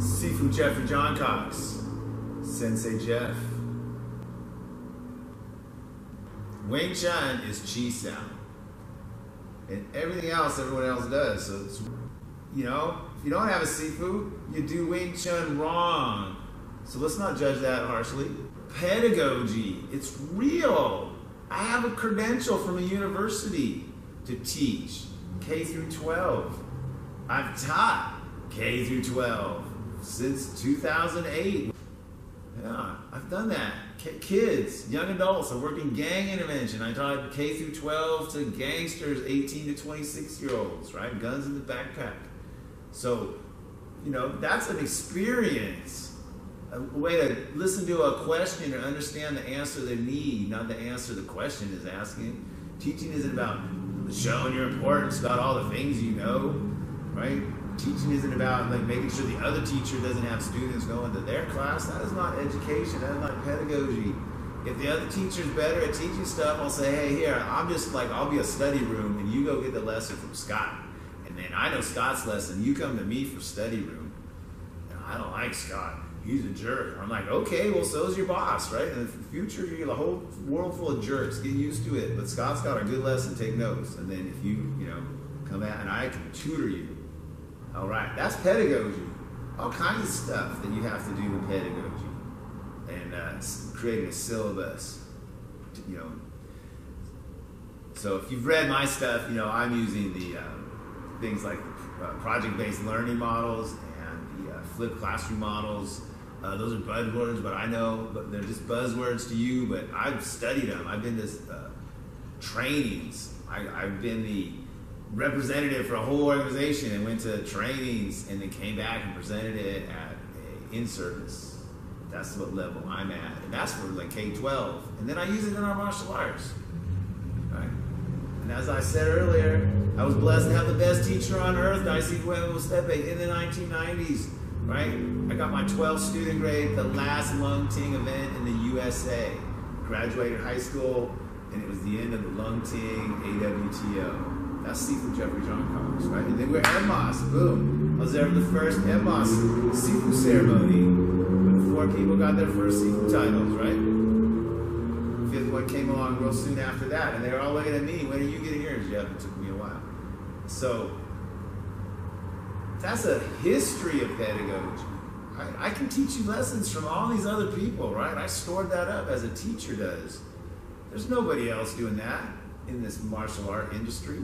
Sifu Jeffrey John Cox, Sensei Jeff. Wing Chun is Chi sound. And everything else, everyone else does. So, it's, you know, if you don't have a Sifu, you do Wing Chun wrong. So let's not judge that harshly. Pedagogy, it's real. I have a credential from a university to teach K through 12. I've taught K through 12 since 2008. Yeah, I've done that. Kids, young adults, I worked in gang intervention. I taught K through 12 to gangsters, 18 to 26-year-olds, right? Guns in the backpack. So, you know, that's an experience. A way to listen to a question or understand the answer they need, not the answer the question is asking. Teaching isn't about showing your importance, about all the things you know, right? Teaching isn't about like making sure the other teacher doesn't have students going to their class. That is not education. That is not pedagogy. If the other teacher's better at teaching stuff, I'll say, hey, here, I'll be a study room and you go get the lesson from Scott. And then I know Scott's lesson. You come to me for study room. And I don't like Scott. He's a jerk. I'm like, okay, well, so's your boss, right? In the future, you're a whole world full of jerks. Get used to it. But Scott's got a good lesson. Take notes. And then if you come out and I can tutor you. All right, that's pedagogy. All kinds of stuff that you have to do with pedagogy, and creating a syllabus. So if you've read my stuff, I'm using the things like project-based learning models and the flipped classroom models. Those are buzzwords, but I know, but they're just buzzwords to you. But I've studied them. I've been to trainings. I've been the representative for a whole organization and went to trainings and then came back and presented it at a in-service. That's what level I'm at. And that's for like K-12. And then I use it in our martial arts. Right? And as I said earlier, I was blessed to have the best teacher on earth, Daisy Guillermo Stepe, in the 1990s. Right? I got my 12th student grade, the last Lung Ting event in the USA. Graduated high school, and it was the end of the Lung Ting AWTO. That's Sifu Jeffrey John Cox, right? And then we're MMOS, boom. I was there for the first MMOS Sifu ceremony when 4 people got their first Sifu titles, right? 5th one came along real soon after that, and they were all looking at me, when are you getting yours, Jeff? It took me a while. So, that's a history of pedagogy. I can teach you lessons from all these other people, right? I stored that up as a teacher does. There's nobody else doing that in this martial art industry.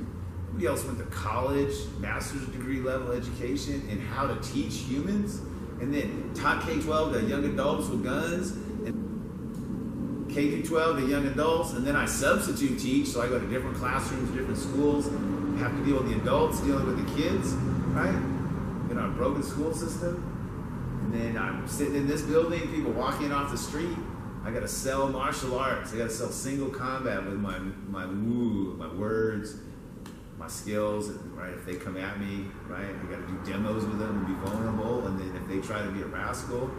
Nobody else went to college, master's degree level education in how to teach humans, and then taught K-12 to young adults with guns, and K-12 to young adults, and then I substitute teach, so I go to different classrooms, different schools, have to deal with the adults, dealing with the kids, right? In our broken school system. And then I'm sitting in this building, people walking off the street. I gotta sell martial arts. I gotta sell single combat with my woo, my words, my skills, right? If they come at me, right? I gotta do demos with them and be vulnerable. And then if they try to be a rascal,